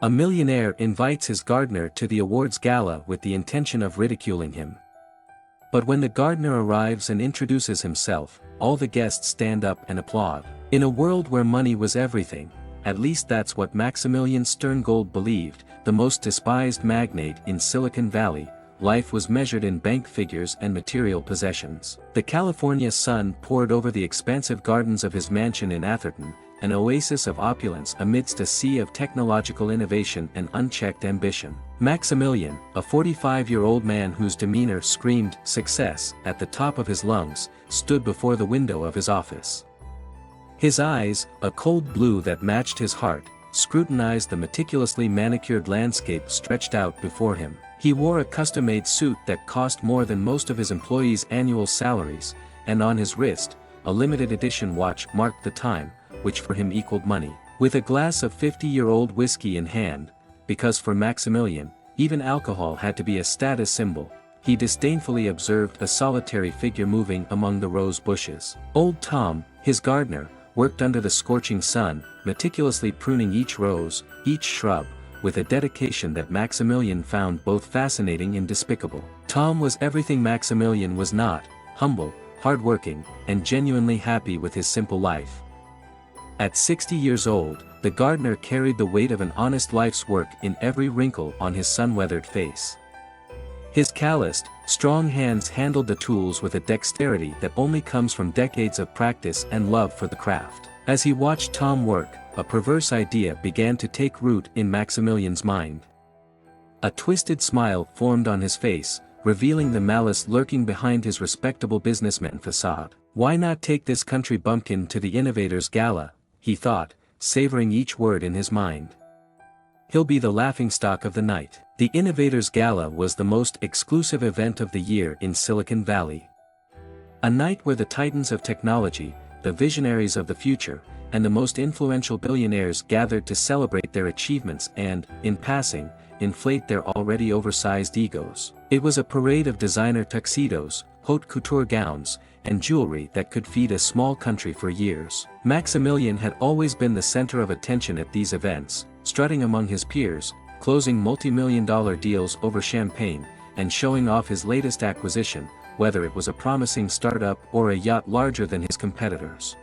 A millionaire invites his gardener to the awards gala with the intention of ridiculing him. But when the gardener arrives and introduces himself, all the guests stand up and applaud. In a world where money was everything, at least that's what Maximilian Sterngold believed, the most despised magnate in Silicon Valley, life was measured in bank figures and material possessions. The California sun poured over the expansive gardens of his mansion in Atherton, an oasis of opulence amidst a sea of technological innovation and unchecked ambition. Maximilian, a 45-year-old man whose demeanor screamed success at the top of his lungs, stood before the window of his office. His eyes, a cold blue that matched his heart, scrutinized the meticulously manicured landscape stretched out before him. He wore a custom-made suit that cost more than most of his employees' annual salaries, and on his wrist, a limited edition watch marked the time, which for him equaled money. With a glass of 50-year-old whiskey in hand, because for Maximilian, even alcohol had to be a status symbol, he disdainfully observed a solitary figure moving among the rose bushes. Old Tom, his gardener, worked under the scorching sun, meticulously pruning each rose, each shrub, with a dedication that Maximilian found both fascinating and despicable. Tom was everything Maximilian was not: humble, hardworking, and genuinely happy with his simple life. At 60 years old, the gardener carried the weight of an honest life's work in every wrinkle on his sun-weathered face. His calloused, strong hands handled the tools with a dexterity that only comes from decades of practice and love for the craft. As he watched Tom work, a perverse idea began to take root in Maximilian's mind. A twisted smile formed on his face, revealing the malice lurking behind his respectable businessman facade. Why not take this country bumpkin to the Innovators Gala, he thought, savoring each word in his mind. He'll be the laughingstock of the night. The Innovators Gala was the most exclusive event of the year in Silicon Valley. A night where the titans of technology, the visionaries of the future, and the most influential billionaires gathered to celebrate their achievements and, in passing, inflate their already oversized egos. It was a parade of designer tuxedos, haute couture gowns, and jewelry that could feed a small country for years. Maximilian had always been the center of attention at these events, strutting among his peers, closing multi-million-dollar deals over champagne, and showing off his latest acquisition, whether it was a promising startup or a yacht larger than his competitors.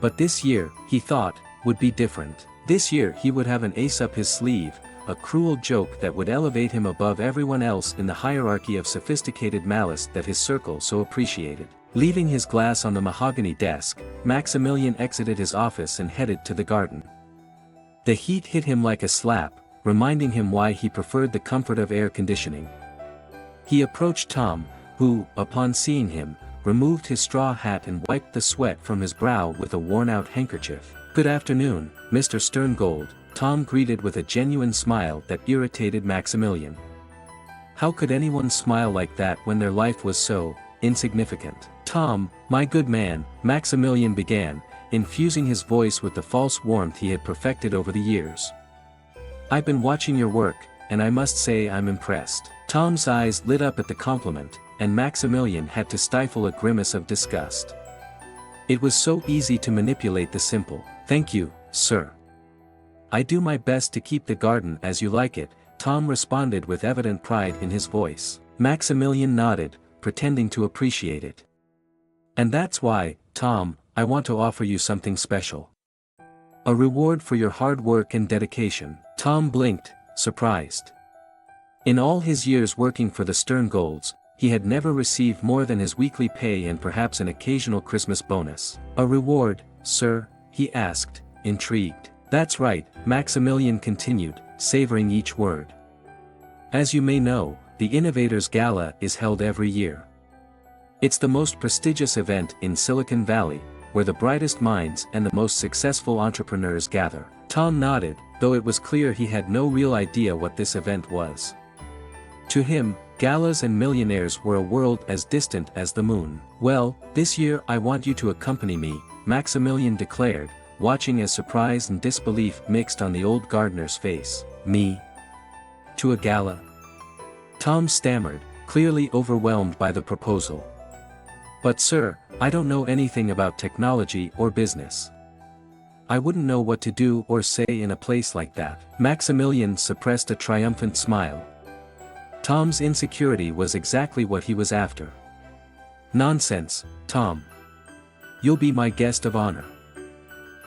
But this year, he thought, would be different. This year he would have an ace up his sleeve, a cruel joke that would elevate him above everyone else in the hierarchy of sophisticated malice that his circle so appreciated. Leaving his glass on the mahogany desk, Maximilian exited his office and headed to the garden. The heat hit him like a slap, reminding him why he preferred the comfort of air conditioning. He approached Tom, who, upon seeing him, removed his straw hat and wiped the sweat from his brow with a worn-out handkerchief. "Good afternoon, Mr. Sterngold," Tom greeted with a genuine smile that irritated Maximilian. How could anyone smile like that when their life was so insignificant? "Tom, my good man," Maximilian began, infusing his voice with the false warmth he had perfected over the years. "I've been watching your work, and I must say I'm impressed." Tom's eyes lit up at the compliment, and Maximilian had to stifle a grimace of disgust. It was so easy to manipulate the simple, "Thank you, sir. I do my best to keep the garden as you like it," Tom responded with evident pride in his voice. Maximilian nodded, pretending to appreciate it. "And that's why, Tom, I want to offer you something special. A reward for your hard work and dedication." Tom blinked, surprised. In all his years working for the Sterngolds, he had never received more than his weekly pay and perhaps an occasional Christmas bonus. "A reward, sir?" he asked, intrigued. "That's right," Maximilian continued, savoring each word. "As you may know, the Innovators Gala is held every year. It's the most prestigious event in Silicon Valley, where the brightest minds and the most successful entrepreneurs gather." Tom nodded, though it was clear he had no real idea what this event was. To him, galas and millionaires were a world as distant as the moon. "Well, this year I want you to accompany me," Maximilian declared, watching as surprise and disbelief mixed on the old gardener's face. "Me? To a gala?" Tom stammered, clearly overwhelmed by the proposal. "But sir, I don't know anything about technology or business. I wouldn't know what to do or say in a place like that. Maximilian suppressed a triumphant smile. Tom's insecurity was exactly what he was after. Nonsense, Tom. You'll be my guest of honor.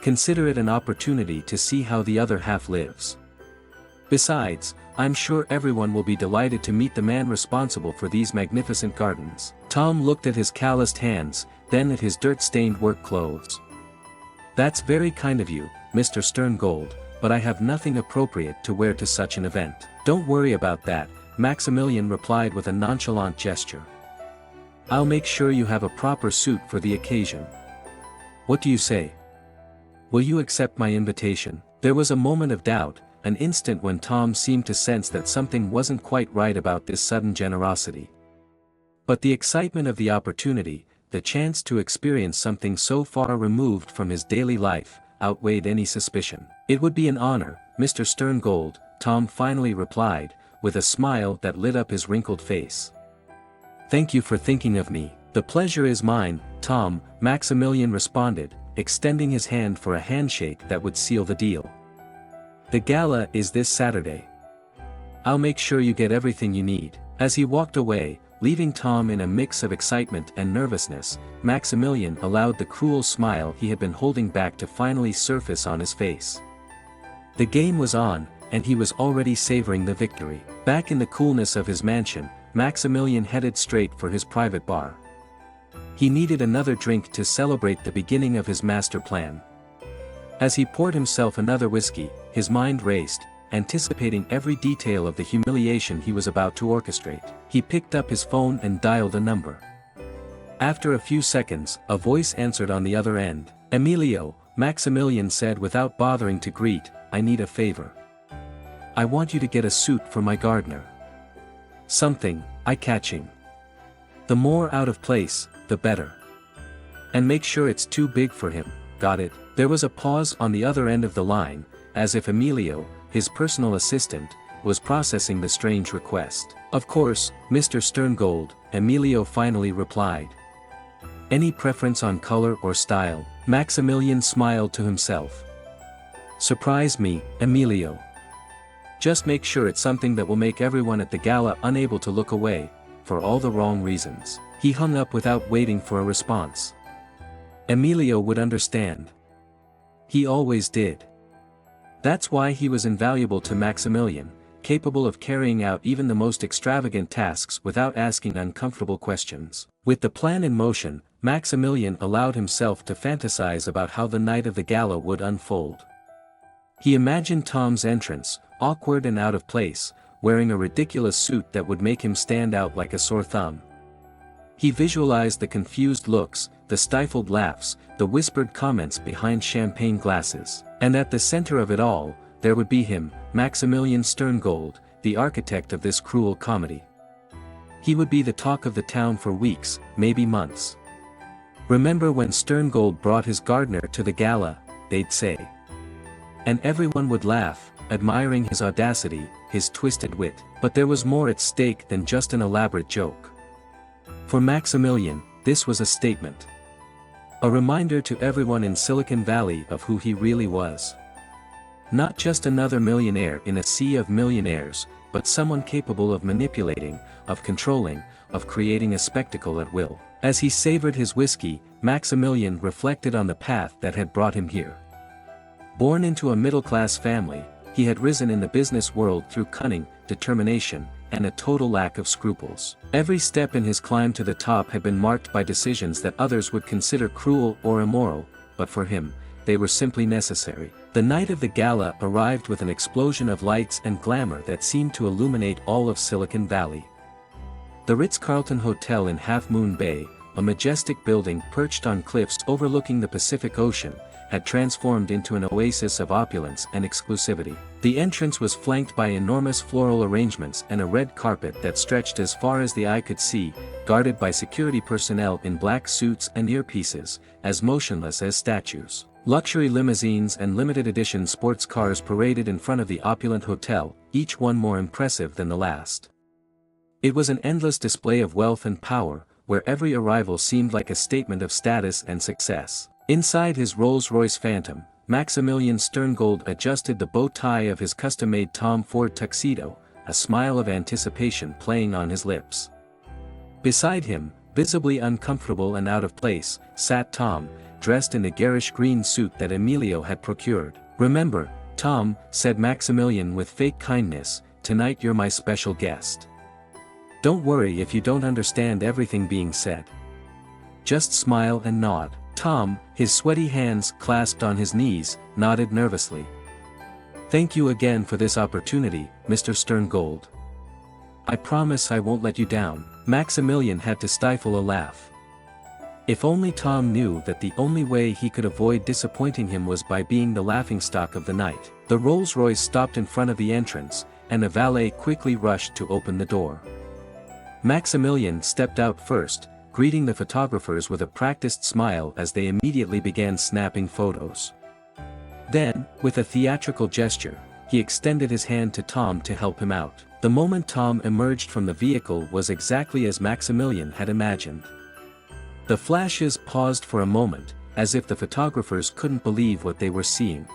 Consider it an opportunity to see how the other half lives. Besides, I'm sure everyone will be delighted to meet the man responsible for these magnificent gardens. Tom looked at his calloused hands, then at his dirt-stained work clothes. That's very kind of you, Mr. Sterngold, but I have nothing appropriate to wear to such an event. Don't worry about that, Maximilian replied with a nonchalant gesture. I'll make sure you have a proper suit for the occasion. What do you say? Will you accept my invitation? There was a moment of doubt, an instant when Tom seemed to sense that something wasn't quite right about this sudden generosity. But the excitement of the opportunity, the chance to experience something so far removed from his daily life, outweighed any suspicion. It would be an honor, Mr. Sterngold, Tom finally replied, with a smile that lit up his wrinkled face. Thank you for thinking of me. The pleasure is mine, Tom, Maximilian responded, extending his hand for a handshake that would seal the deal. The gala is this Saturday. I'll make sure you get everything you need. As he walked away, leaving Tom in a mix of excitement and nervousness, Maximilian allowed the cruel smile he had been holding back to finally surface on his face. The game was on, and he was already savoring the victory. Back in the coolness of his mansion, Maximilian headed straight for his private bar. He needed another drink to celebrate the beginning of his master plan. As he poured himself another whiskey, his mind raced, anticipating every detail of the humiliation he was about to orchestrate. He picked up his phone and dialed a number. After a few seconds, a voice answered on the other end. Emilio, Maximilian said without bothering to greet, I need a favor. I want you to get a suit for my gardener. Something, eye-catching. The more out of place, the better. And make sure it's too big for him, got it? There was a pause on the other end of the line, as if Emilio, his personal assistant, was processing the strange request. Of course, Mr. Sterngold, Emilio finally replied. Any preference on color or style? Maximilian smiled to himself. Surprise me, Emilio. Just make sure it's something that will make everyone at the gala unable to look away, for all the wrong reasons. He hung up without waiting for a response. Emilio would understand. He always did. That's why he was invaluable to Maximilian, capable of carrying out even the most extravagant tasks without asking uncomfortable questions. With the plan in motion, Maximilian allowed himself to fantasize about how the night of the gala would unfold. He imagined Tom's entrance, awkward and out of place, wearing a ridiculous suit that would make him stand out like a sore thumb. He visualized the confused looks, the stifled laughs, the whispered comments behind champagne glasses. And at the center of it all, there would be him, Maximilian Sterngold, the architect of this cruel comedy. He would be the talk of the town for weeks, maybe months. Remember when Sterngold brought his gardener to the gala, they'd say. And everyone would laugh, admiring his audacity, his twisted wit. But there was more at stake than just an elaborate joke. For Maximilian, this was a statement. A reminder to everyone in Silicon Valley of who he really was. Not just another millionaire in a sea of millionaires, but someone capable of manipulating, of controlling, of creating a spectacle at will. As he savored his whiskey, Maximilian reflected on the path that had brought him here. Born into a middle-class family, he had risen in the business world through cunning, determination, and a total lack of scruples. Every step in his climb to the top had been marked by decisions that others would consider cruel or immoral, but for him, they were simply necessary. The night of the gala arrived with an explosion of lights and glamour that seemed to illuminate all of Silicon Valley. The Ritz-Carlton Hotel in Half Moon Bay, a majestic building perched on cliffs overlooking the Pacific Ocean, had transformed into an oasis of opulence and exclusivity. The entrance was flanked by enormous floral arrangements and a red carpet that stretched as far as the eye could see, guarded by security personnel in black suits and earpieces, as motionless as statues. Luxury limousines and limited-edition sports cars paraded in front of the opulent hotel, each one more impressive than the last. It was an endless display of wealth and power, where every arrival seemed like a statement of status and success. Inside his Rolls-Royce Phantom, Maximilian Sterngold adjusted the bow tie of his custom-made Tom Ford tuxedo, a smile of anticipation playing on his lips. Beside him, visibly uncomfortable and out of place, sat Tom, dressed in the garish green suit that Emilio had procured. "Remember, Tom," said Maximilian with fake kindness, "tonight you're my special guest. Don't worry if you don't understand everything being said. Just smile and nod." Tom, his sweaty hands clasped on his knees, nodded nervously. "Thank you again for this opportunity, Mr. Sterngold. I promise I won't let you down." Maximilian had to stifle a laugh. If only Tom knew that the only way he could avoid disappointing him was by being the laughingstock of the night. The Rolls-Royce stopped in front of the entrance, and a valet quickly rushed to open the door. Maximilian stepped out first, greeting the photographers with a practiced smile as they immediately began snapping photos. Then, with a theatrical gesture, he extended his hand to Tom to help him out. The moment Tom emerged from the vehicle was exactly as Maximilian had imagined. The flashes paused for a moment, as if the photographers couldn't believe what they were seeing.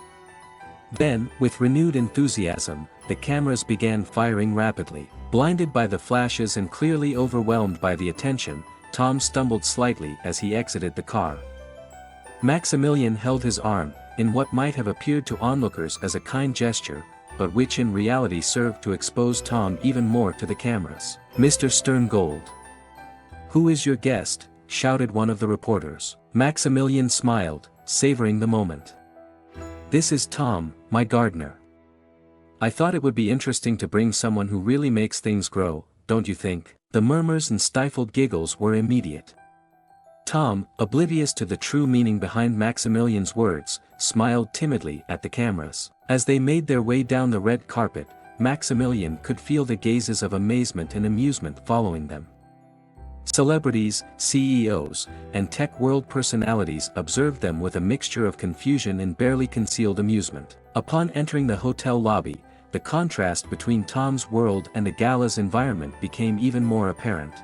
Then, with renewed enthusiasm, the cameras began firing rapidly. Blinded by the flashes and clearly overwhelmed by the attention, Tom stumbled slightly as he exited the car. Maximilian held his arm, in what might have appeared to onlookers as a kind gesture, but which in reality served to expose Tom even more to the cameras. "Mr. Sterngold." "Who is your guest?" shouted one of the reporters. Maximilian smiled, savoring the moment. "This is Tom, my gardener. I thought it would be interesting to bring someone who really makes things grow, don't you think?" The murmurs and stifled giggles were immediate. Tom, oblivious to the true meaning behind Maximilian's words, smiled timidly at the cameras. As they made their way down the red carpet, Maximilian could feel the gazes of amazement and amusement following them. Celebrities, CEOs, and tech world personalities observed them with a mixture of confusion and barely concealed amusement. Upon entering the hotel lobby, the contrast between Tom's world and the gala's environment became even more apparent.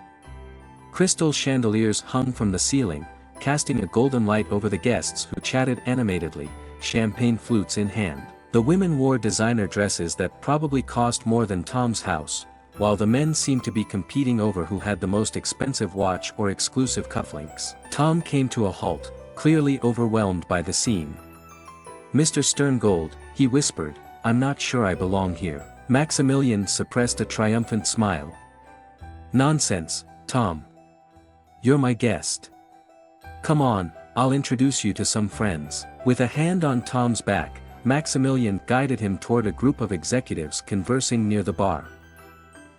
Crystal chandeliers hung from the ceiling, casting a golden light over the guests who chatted animatedly, champagne flutes in hand. The women wore designer dresses that probably cost more than Tom's house, while the men seemed to be competing over who had the most expensive watch or exclusive cufflinks. Tom came to a halt, clearly overwhelmed by the scene. "Mr. Sterngold," he whispered, "I'm not sure I belong here." Maximilian suppressed a triumphant smile. "Nonsense, Tom. You're my guest. Come on, I'll introduce you to some friends." With a hand on Tom's back, Maximilian guided him toward a group of executives conversing near the bar.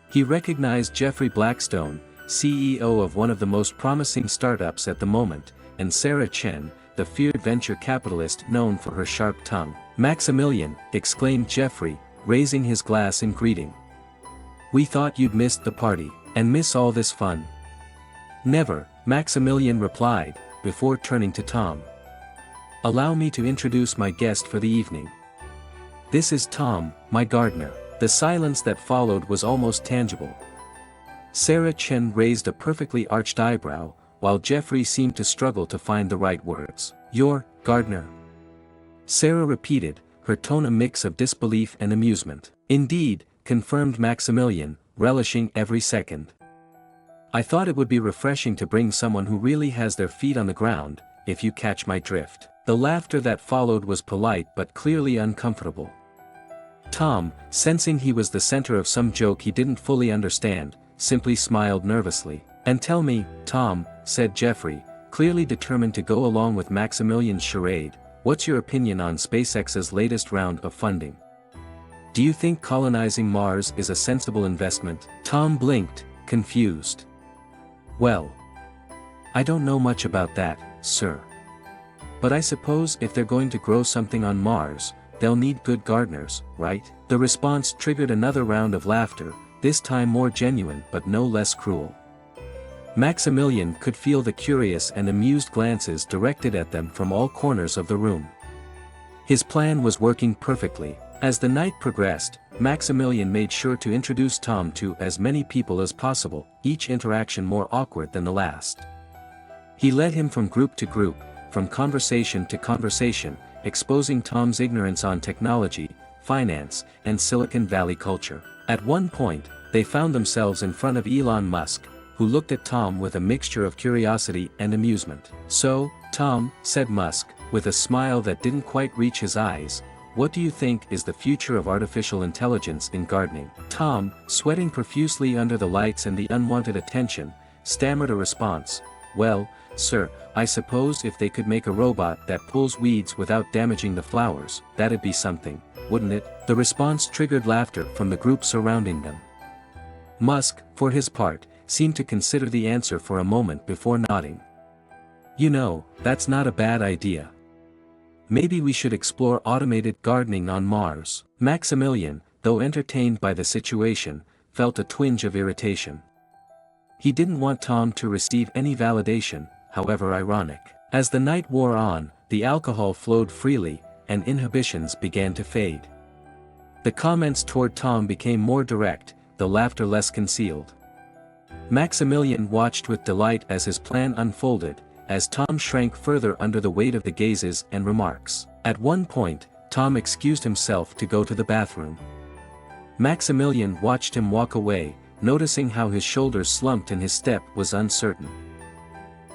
He recognized Jeffrey Blackstone, CEO of one of the most promising startups at the moment, and Sarah Chen, the feared venture capitalist known for her sharp tongue. "Maximilian," exclaimed Jeffrey, raising his glass in greeting. "We thought you'd missed the party, and miss all this fun." "Never," Maximilian replied, before turning to Tom. "Allow me to introduce my guest for the evening. This is Tom, my gardener." The silence that followed was almost tangible. Sarah Chen raised a perfectly arched eyebrow, while Jeffrey seemed to struggle to find the right words. "Your gardener?" Sarah repeated, her tone a mix of disbelief and amusement. "Indeed," confirmed Maximilian, relishing every second. "I thought it would be refreshing to bring someone who really has their feet on the ground, if you catch my drift." The laughter that followed was polite but clearly uncomfortable. Tom, sensing he was the center of some joke he didn't fully understand, simply smiled nervously. "And tell me, Tom," said Jeffrey, clearly determined to go along with Maximilian's charade, "what's your opinion on SpaceX's latest round of funding? Do you think colonizing Mars is a sensible investment?" Tom blinked, confused. "Well, I don't know much about that, sir. But I suppose if they're going to grow something on Mars, they'll need good gardeners, right?" The response triggered another round of laughter, this time more genuine but no less cruel. Maximilian could feel the curious and amused glances directed at them from all corners of the room. His plan was working perfectly. As the night progressed, Maximilian made sure to introduce Tom to as many people as possible, each interaction more awkward than the last. He led him from group to group, from conversation to conversation, exposing Tom's ignorance on technology, finance, and Silicon Valley culture. At one point, they found themselves in front of Elon Musk, who looked at Tom with a mixture of curiosity and amusement. "So, Tom," said Musk, with a smile that didn't quite reach his eyes, "what do you think is the future of artificial intelligence in gardening?" Tom, sweating profusely under the lights and the unwanted attention, stammered a response. "Well, sir, I suppose if they could make a robot that pulls weeds without damaging the flowers, that'd be something, wouldn't it?" The response triggered laughter from the group surrounding them. Musk, for his part, seemed to consider the answer for a moment before nodding. "You know, that's not a bad idea. Maybe we should explore automated gardening on Mars." Maximilian, though entertained by the situation, felt a twinge of irritation. He didn't want Tom to receive any validation, however ironic. As the night wore on, the alcohol flowed freely, and inhibitions began to fade. The comments toward Tom became more direct, the laughter less concealed. Maximilian watched with delight as his plan unfolded, as Tom shrank further under the weight of the gazes and remarks. At one point, Tom excused himself to go to the bathroom. Maximilian watched him walk away, noticing how his shoulders slumped and his step was uncertain.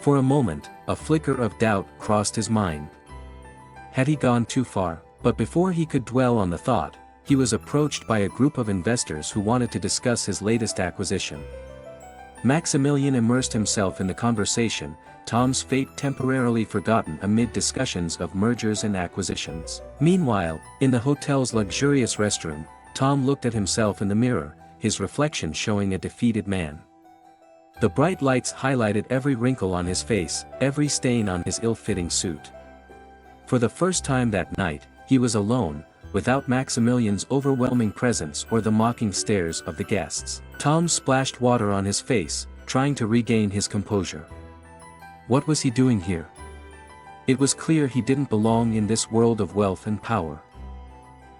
For a moment, a flicker of doubt crossed his mind. Had he gone too far? But before he could dwell on the thought, he was approached by a group of investors who wanted to discuss his latest acquisition. Maximilian immersed himself in the conversation, Tom's fate temporarily forgotten amid discussions of mergers and acquisitions. Meanwhile, in the hotel's luxurious restroom, Tom looked at himself in the mirror, his reflection showing a defeated man. The bright lights highlighted every wrinkle on his face, every stain on his ill-fitting suit. For the first time that night, he was alone, without Maximilian's overwhelming presence or the mocking stares of the guests. Tom splashed water on his face, trying to regain his composure. What was he doing here? It was clear he didn't belong in this world of wealth and power.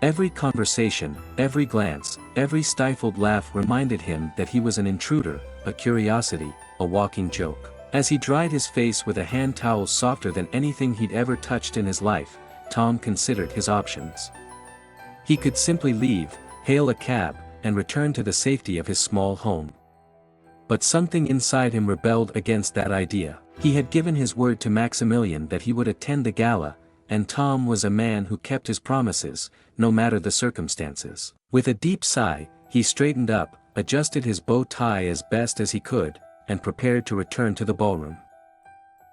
Every conversation, every glance, every stifled laugh reminded him that he was an intruder, a curiosity, a walking joke. As he dried his face with a hand towel softer than anything he'd ever touched in his life, Tom considered his options. He could simply leave, hail a cab, and return to the safety of his small home. But something inside him rebelled against that idea. He had given his word to Maximilian that he would attend the gala, and Tom was a man who kept his promises, no matter the circumstances. With a deep sigh, he straightened up, adjusted his bow tie as best as he could, and prepared to return to the ballroom.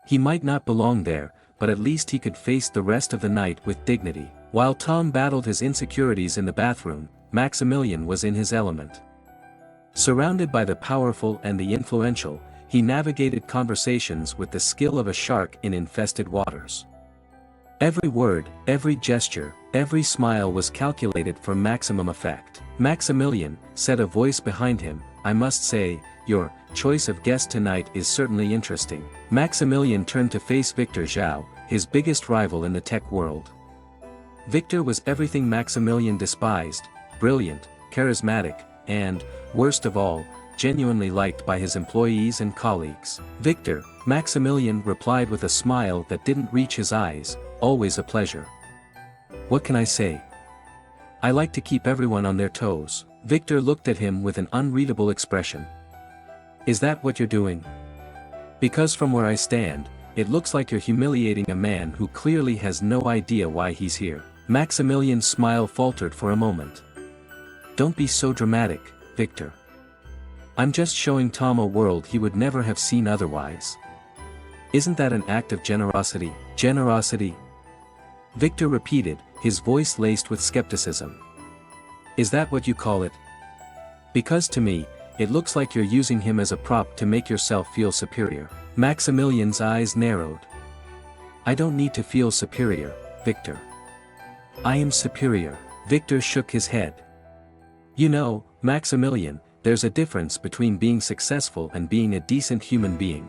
He might not belong there, but at least he could face the rest of the night with dignity. While Tom battled his insecurities in the bathroom, Maximilian was in his element. Surrounded by the powerful and the influential, he navigated conversations with the skill of a shark in infested waters. Every word, every gesture, every smile was calculated for maximum effect. "Maximilian," said a voice behind him, "I must say, your choice of guest tonight is certainly interesting." Maximilian turned to face Victor Zhao, his biggest rival in the tech world. Victor was everything Maximilian despised: brilliant, charismatic, and, worst of all, genuinely liked by his employees and colleagues. "Victor," Maximilian replied with a smile that didn't reach his eyes, "always a pleasure. What can I say? I like to keep everyone on their toes." Victor looked at him with an unreadable expression. "Is that what you're doing? Because from where I stand, it looks like you're humiliating a man who clearly has no idea why he's here." Maximilian's smile faltered for a moment. "Don't be so dramatic, Victor. I'm just showing Tom a world he would never have seen otherwise. Isn't that an act of generosity?" "Generosity?" Victor repeated, his voice laced with skepticism. "Is that what you call it? Because to me, it looks like you're using him as a prop to make yourself feel superior." Maximilian's eyes narrowed. "I don't need to feel superior, Victor. I am superior." Victor shook his head. "You know, Maximilian, there's a difference between being successful and being a decent human being.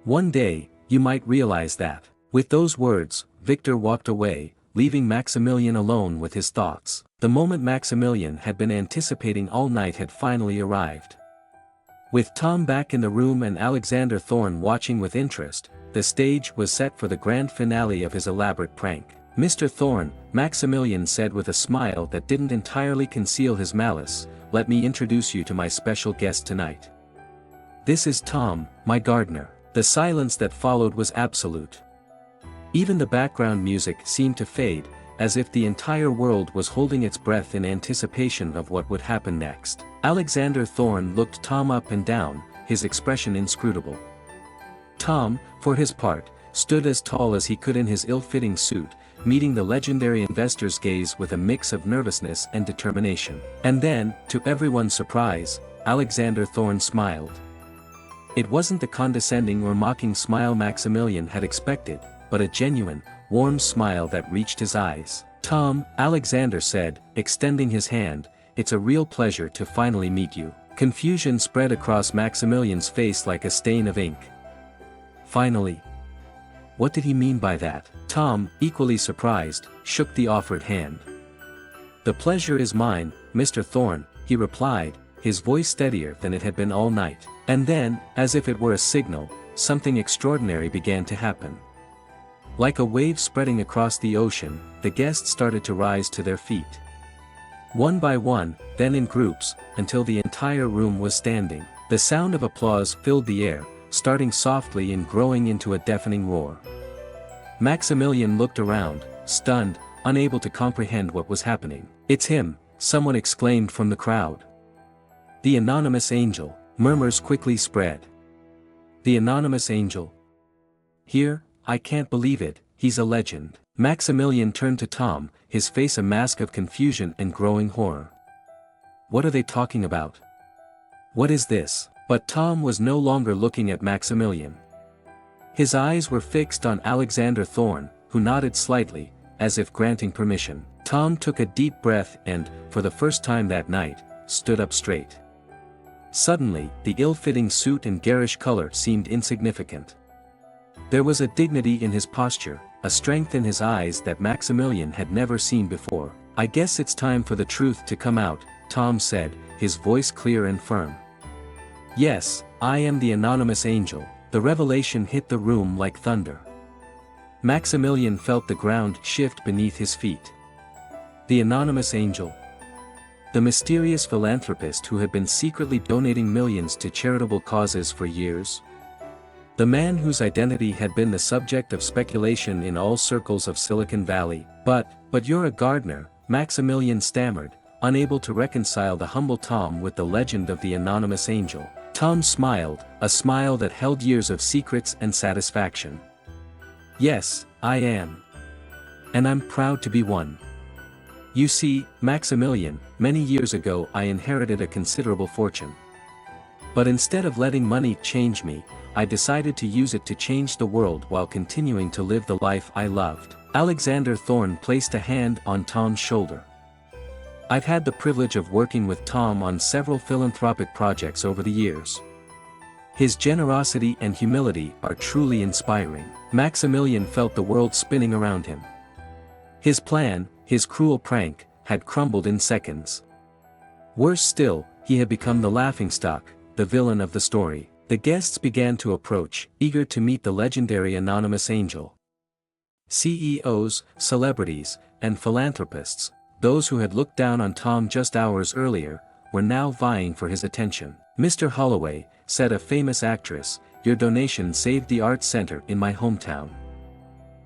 One day, you might realize that." With those words, Victor walked away, leaving Maximilian alone with his thoughts. The moment Maximilian had been anticipating all night had finally arrived. With Tom back in the room and Alexander Thorne watching with interest, the stage was set for the grand finale of his elaborate prank. Mr. Thorne, Maximilian said with a smile that didn't entirely conceal his malice, let me introduce you to my special guest tonight. This is Tom, my gardener. The silence that followed was absolute. Even the background music seemed to fade, as if the entire world was holding its breath in anticipation of what would happen next. Alexander Thorne looked Tom up and down, his expression inscrutable. Tom, for his part, stood as tall as he could in his ill-fitting suit, meeting the legendary investor's gaze with a mix of nervousness and determination. And then, to everyone's surprise, Alexander Thorne smiled. It wasn't the condescending or mocking smile Maximilian had expected, but a genuine, warm smile that reached his eyes. Tom, Alexander said, extending his hand, it's a real pleasure to finally meet you. Confusion spread across Maximilian's face like a stain of ink. Finally. What did he mean by that? Tom, equally surprised, shook the offered hand. The pleasure is mine, Mr. Thorne, he replied, his voice steadier than it had been all night. And then, as if it were a signal, something extraordinary began to happen. Like a wave spreading across the ocean, the guests started to rise to their feet. One by one, then in groups, until the entire room was standing. The sound of applause filled the air, starting softly and growing into a deafening roar. Maximilian looked around, stunned, unable to comprehend what was happening. It's him, someone exclaimed from the crowd. The anonymous angel, murmurs quickly spread. The anonymous angel. Here, I can't believe it, he's a legend. Maximilian turned to Tom, his face a mask of confusion and growing horror. What are they talking about? What is this? But Tom was no longer looking at Maximilian. His eyes were fixed on Alexander Thorne, who nodded slightly, as if granting permission. Tom took a deep breath and, for the first time that night, stood up straight. Suddenly, the ill-fitting suit and garish color seemed insignificant. There was a dignity in his posture, a strength in his eyes that Maximilian had never seen before. I guess it's time for the truth to come out, Tom said, his voice clear and firm. Yes, I am the anonymous angel. The revelation hit the room like thunder. Maximilian felt the ground shift beneath his feet. The anonymous angel. The mysterious philanthropist who had been secretly donating millions to charitable causes for years. The man whose identity had been the subject of speculation in all circles of Silicon Valley. But you're a gardener, Maximilian stammered, unable to reconcile the humble Tom with the legend of the anonymous angel. Tom smiled, a smile that held years of secrets and satisfaction. Yes, I am. And I'm proud to be one. You see, Maximilian, many years ago I inherited a considerable fortune. But instead of letting money change me, I decided to use it to change the world while continuing to live the life I loved. Alexander Thorne placed a hand on Tom's shoulder. I've had the privilege of working with Tom on several philanthropic projects over the years. His generosity and humility are truly inspiring. Maximilian felt the world spinning around him. His plan, his cruel prank, had crumbled in seconds. Worse still, he had become the laughingstock, the villain of the story. The guests began to approach, eager to meet the legendary anonymous angel. CEOs, celebrities, and philanthropists, those who had looked down on Tom just hours earlier, were now vying for his attention. Mr. Holloway, said a famous actress, your donation saved the arts center in my hometown.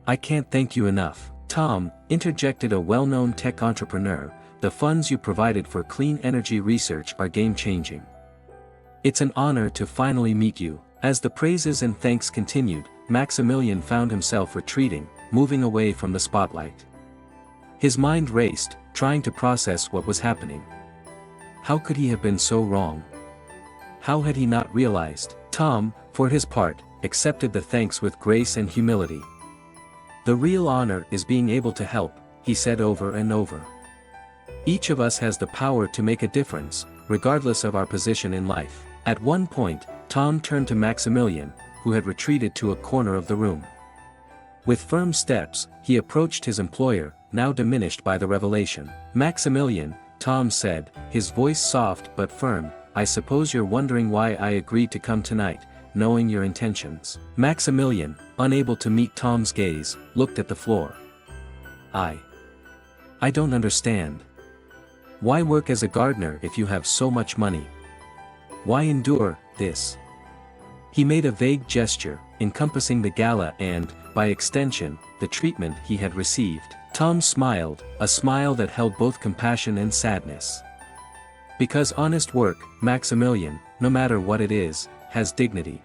I can't thank you enough. Tom, interjected a well-known tech entrepreneur, the funds you provided for clean energy research are game-changing. It's an honor to finally meet you. As the praises and thanks continued, Maximilian found himself retreating, moving away from the spotlight. His mind raced, trying to process what was happening. How could he have been so wrong? How had he not realized? Tom, for his part, accepted the thanks with grace and humility. The real honor is being able to help, he said over and over. Each of us has the power to make a difference, regardless of our position in life. At one point, Tom turned to Maximilian, who had retreated to a corner of the room. With firm steps, he approached his employer, now diminished by the revelation. Maximilian, Tom said, his voice soft but firm, I suppose you're wondering why I agreed to come tonight, knowing your intentions. Maximilian, unable to meet Tom's gaze, looked at the floor. I don't understand. Why work as a gardener if you have so much money? Why endure this? He made a vague gesture, encompassing the gala and, by extension, the treatment he had received. Tom smiled, a smile that held both compassion and sadness. Because honest work, Maximilian, no matter what it is, has dignity.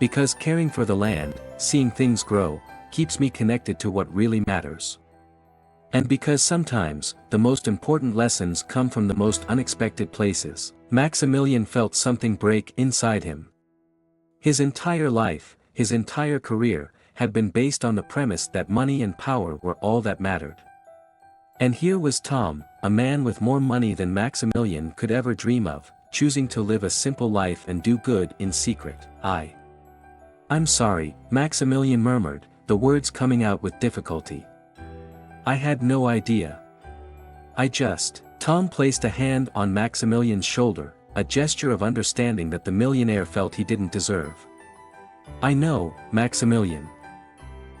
Because caring for the land, seeing things grow, keeps me connected to what really matters. And because sometimes, the most important lessons come from the most unexpected places. Maximilian felt something break inside him. His entire life, his entire career, had been based on the premise that money and power were all that mattered. And here was Tom, a man with more money than Maximilian could ever dream of, choosing to live a simple life and do good in secret. I'm sorry, Maximilian murmured, the words coming out with difficulty. I had no idea. Tom placed a hand on Maximilian's shoulder, a gesture of understanding that the millionaire felt he didn't deserve. I know, Maximilian.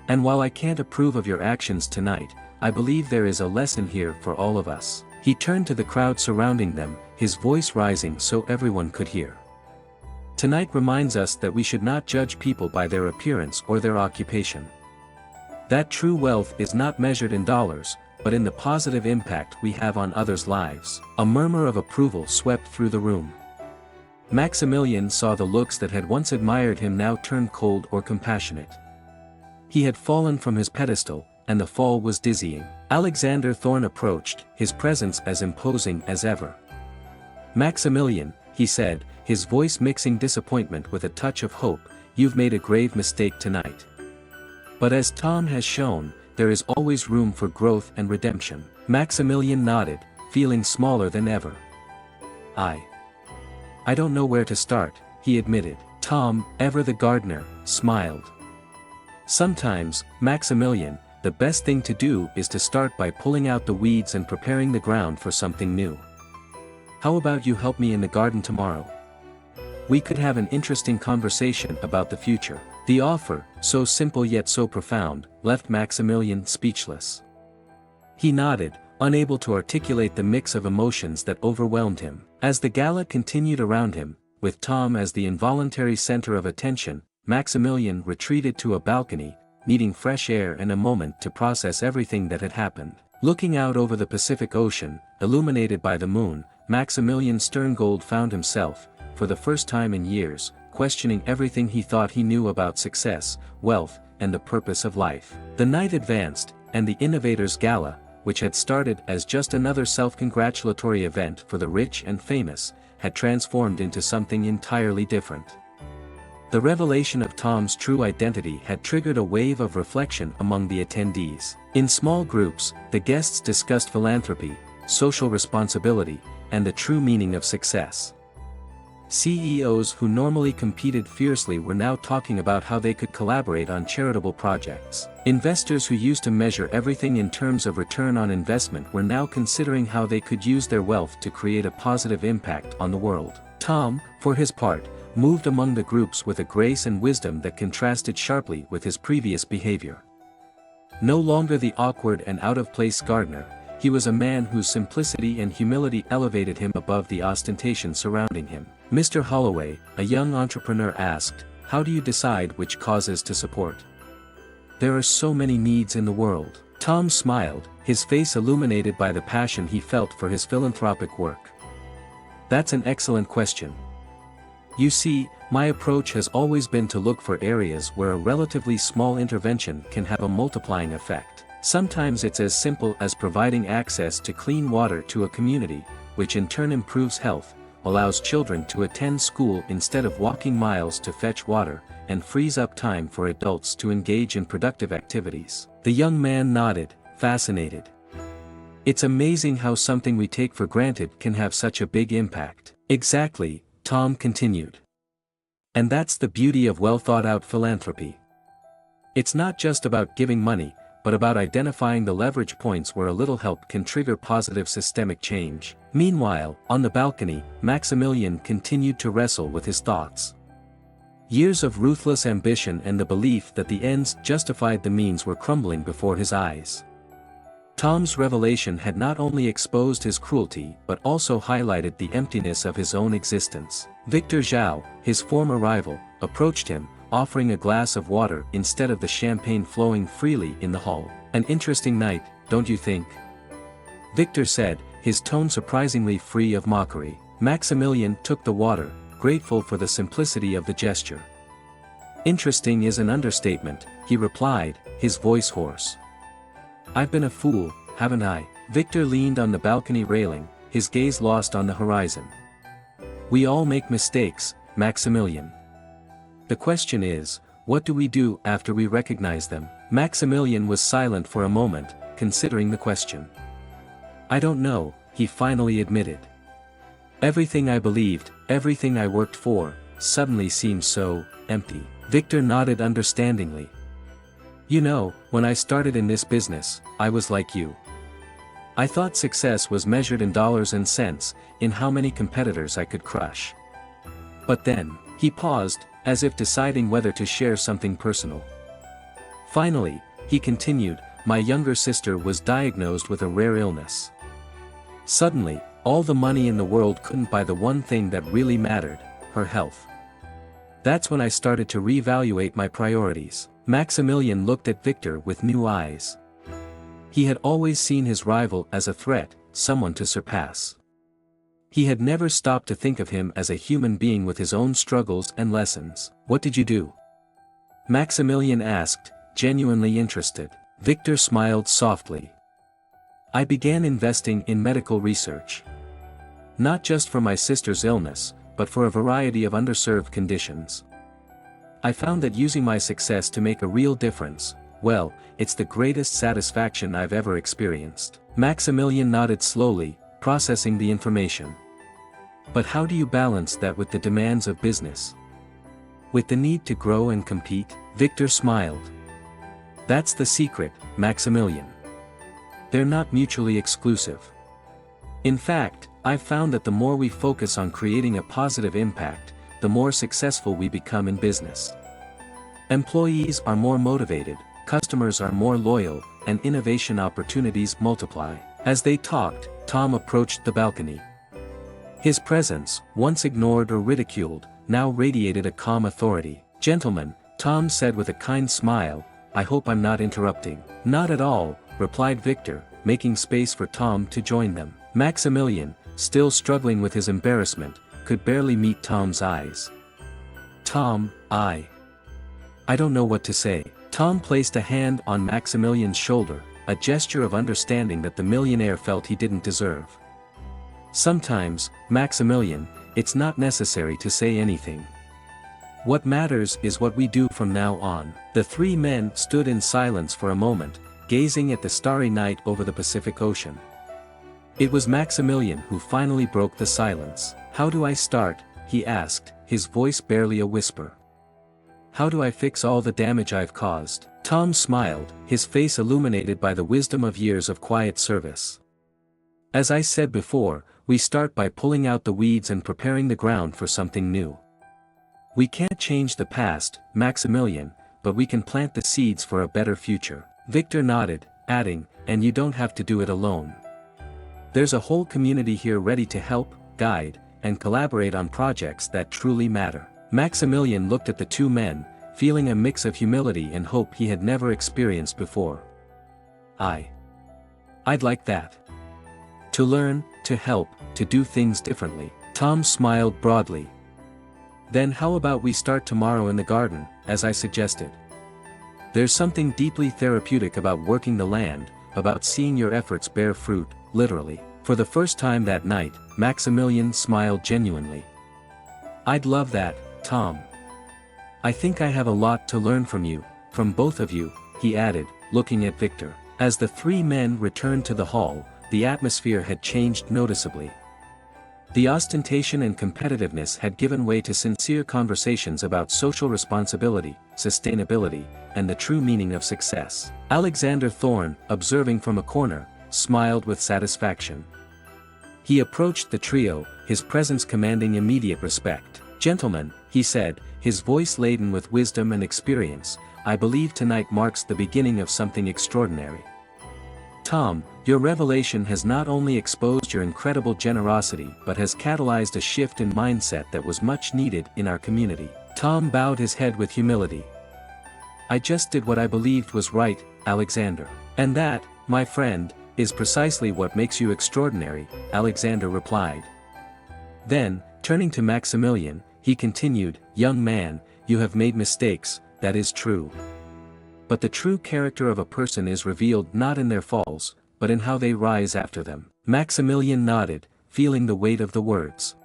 And while I can't approve of your actions tonight, I believe there is a lesson here for all of us. He turned to the crowd surrounding them, his voice rising so everyone could hear. Tonight reminds us that we should not judge people by their appearance or their occupation. That true wealth is not measured in dollars, but in the positive impact we have on others' lives. A murmur of approval swept through the room. Maximilian saw the looks that had once admired him now turn cold or compassionate. He had fallen from his pedestal, and the fall was dizzying. Alexander Thorne approached, his presence as imposing as ever. Maximilian, he said, his voice mixing disappointment with a touch of hope, you've made a grave mistake tonight. But as Tom has shown, there is always room for growth and redemption. Maximilian nodded, feeling smaller than ever. I don't know where to start, he admitted. Tom, ever the gardener, smiled. Sometimes, Maximilian, the best thing to do is to start by pulling out the weeds and preparing the ground for something new. How about you help me in the garden tomorrow? We could have an interesting conversation about the future. The offer, so simple yet so profound, left Maximilian speechless. He nodded, unable to articulate the mix of emotions that overwhelmed him. As the gala continued around him, with Tom as the involuntary center of attention, Maximilian retreated to a balcony, needing fresh air and a moment to process everything that had happened. Looking out over the Pacific Ocean, illuminated by the moon, Maximilian Sterngold found himself, for the first time in years, questioning everything he thought he knew about success, wealth, and the purpose of life. The night advanced, and the Innovators Gala, which had started as just another self-congratulatory event for the rich and famous, had transformed into something entirely different. The revelation of Tom's true identity had triggered a wave of reflection among the attendees. In small groups, the guests discussed philanthropy, social responsibility, and the true meaning of success. CEOs who normally competed fiercely were now talking about how they could collaborate on charitable projects. Investors who used to measure everything in terms of return on investment were now considering how they could use their wealth to create a positive impact on the world. Tom, for his part, moved among the groups with a grace and wisdom that contrasted sharply with his previous behavior. No longer the awkward and out-of-place gardener, he was a man whose simplicity and humility elevated him above the ostentation surrounding him. Mr. Holloway, a young entrepreneur asked, how do you decide which causes to support? There are so many needs in the world. Tom smiled, his face illuminated by the passion he felt for his philanthropic work. That's an excellent question. You see, my approach has always been to look for areas where a relatively small intervention can have a multiplying effect. Sometimes it's as simple as providing access to clean water to a community, which in turn improves health, allows children to attend school instead of walking miles to fetch water, and frees up time for adults to engage in productive activities. The young man nodded, fascinated. It's amazing how something we take for granted can have such a big impact. Exactly, Tom continued. And that's the beauty of well-thought-out philanthropy. It's not just about giving money, but about identifying the leverage points where a little help can trigger positive systemic change. Meanwhile, on the balcony, Maximilian continued to wrestle with his thoughts. Years of ruthless ambition and the belief that the ends justified the means were crumbling before his eyes. Tom's revelation had not only exposed his cruelty but also highlighted the emptiness of his own existence. Victor Zhao, his former rival, approached him, offering a glass of water instead of the champagne flowing freely in the hall. "An interesting night, don't you think?" Victor said, his tone surprisingly free of mockery. Maximilian took the water, grateful for the simplicity of the gesture. "Interesting is an understatement," he replied, his voice hoarse. "I've been a fool, haven't I?" Victor leaned on the balcony railing, his gaze lost on the horizon. "We all make mistakes, Maximilian. The question is, what do we do after we recognize them?" Maximilian was silent for a moment, considering the question. "I don't know," he finally admitted. "Everything I believed, everything I worked for, suddenly seems so empty." Victor nodded understandingly. "You know, when I started in this business, I was like you. I thought success was measured in dollars and cents, in how many competitors I could crush. But then," he paused, as if deciding whether to share something personal. "Finally," he continued, "my younger sister was diagnosed with a rare illness. Suddenly, all the money in the world couldn't buy the one thing that really mattered, her health. That's when I started to reevaluate my priorities." Maximilian looked at Victor with new eyes. He had always seen his rival as a threat, someone to surpass. He had never stopped to think of him as a human being with his own struggles and lessons. "What did you do?" Maximilian asked, genuinely interested. Victor smiled softly. "I began investing in medical research. Not just for my sister's illness, but for a variety of underserved conditions. I found that using my success to make a real difference, well, it's the greatest satisfaction I've ever experienced." Maximilian nodded slowly, processing the information. "But how do you balance that with the demands of business? With the need to grow and compete?" Victor smiled. "That's the secret, Maximilian. They're not mutually exclusive. In fact, I've found that the more we focus on creating a positive impact, the more successful we become in business. Employees are more motivated, customers are more loyal, and innovation opportunities multiply." As they talked, Tom approached the balcony. His presence, once ignored or ridiculed, now radiated a calm authority. "Gentlemen," Tom said with a kind smile, "I hope I'm not interrupting." "Not at all," replied Victor, making space for Tom to join them. Maximilian, still struggling with his embarrassment, could barely meet Tom's eyes. "Tom, I don't know what to say." Tom placed a hand on Maximilian's shoulder, a gesture of understanding that the millionaire felt he didn't deserve. "Sometimes, Maximilian, it's not necessary to say anything. What matters is what we do from now on." The three men stood in silence for a moment, gazing at the starry night over the Pacific Ocean. It was Maximilian who finally broke the silence. "How do I start?" he asked, his voice barely a whisper. "How do I fix all the damage I've caused?" Tom smiled, his face illuminated by the wisdom of years of quiet service. "As I said before, we start by pulling out the weeds and preparing the ground for something new. We can't change the past, Maximilian, but we can plant the seeds for a better future." Victor nodded, adding, "And you don't have to do it alone. There's a whole community here ready to help, guide, and collaborate on projects that truly matter." Maximilian looked at the two men, feeling a mix of humility and hope he had never experienced before. I'd like that. To learn, to help, to do things differently." Tom smiled broadly. "Then how about we start tomorrow in the garden, as I suggested? There's something deeply therapeutic about working the land, about seeing your efforts bear fruit, literally." For the first time that night, Maximilian smiled genuinely. "I'd love that, Tom. I think I have a lot to learn from you, from both of you," he added, looking at Victor. As the three men returned to the hall, the atmosphere had changed noticeably. The ostentation and competitiveness had given way to sincere conversations about social responsibility, sustainability, and the true meaning of success. Alexander Thorne, observing from a corner, smiled with satisfaction. He approached the trio, his presence commanding immediate respect. "Gentlemen," he said, his voice laden with wisdom and experience, "I believe tonight marks the beginning of something extraordinary. Tom, your revelation has not only exposed your incredible generosity but has catalyzed a shift in mindset that was much needed in our community. Tom bowed his head with humility. I just did what I believed was right, Alexander. And that, my friend, is precisely what makes you extraordinary, Alexander replied. Then, turning to Maximilian, he continued, young man, you have made mistakes, that is true. But the true character of a person is revealed not in their falls, but in how they rise after them. Maximilian nodded, feeling the weight of the words.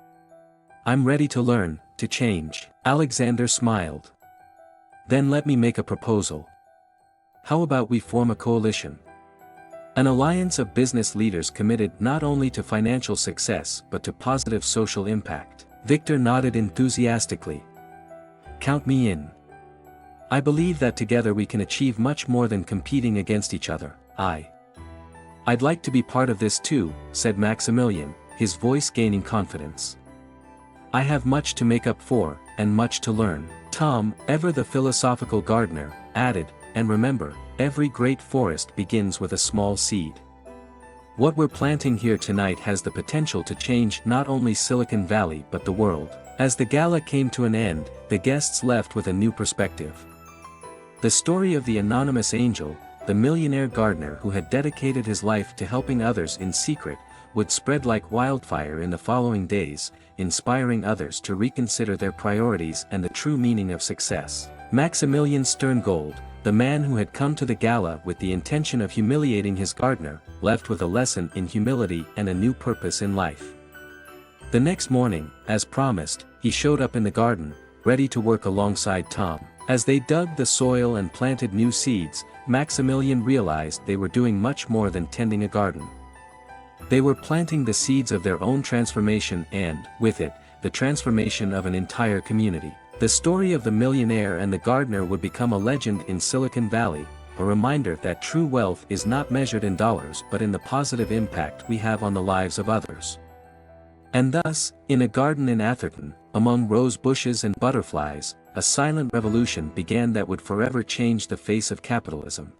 I'm ready to learn, to change. Alexander smiled. Then let me make a proposal. How about we form a coalition? An alliance of business leaders committed not only to financial success but to positive social impact. Victor nodded enthusiastically. Count me in. I believe that together we can achieve much more than competing against each other. I'd like to be part of this too, said Maximilian, his voice gaining confidence. I have much to make up for, and much to learn. Tom, ever the philosophical gardener, added, and remember, every great forest begins with a small seed. What we're planting here tonight has the potential to change not only Silicon Valley but the world. As the gala came to an end, the guests left with a new perspective. The story of the anonymous angel, the millionaire gardener who had dedicated his life to helping others in secret, would spread like wildfire in the following days, inspiring others to reconsider their priorities and the true meaning of success. Maximilian Sterngold, the man who had come to the gala with the intention of humiliating his gardener, left with a lesson in humility and a new purpose in life. The next morning, as promised, he showed up in the garden, ready to work alongside Tom. As they dug the soil and planted new seeds, Maximilian realized they were doing much more than tending a garden. They were planting the seeds of their own transformation and, with it, the transformation of an entire community. The story of the millionaire and the gardener would become a legend in Silicon Valley, a reminder that true wealth is not measured in dollars but in the positive impact we have on the lives of others. And thus, in a garden in Atherton, among rose bushes and butterflies, a silent revolution began that would forever change the face of capitalism.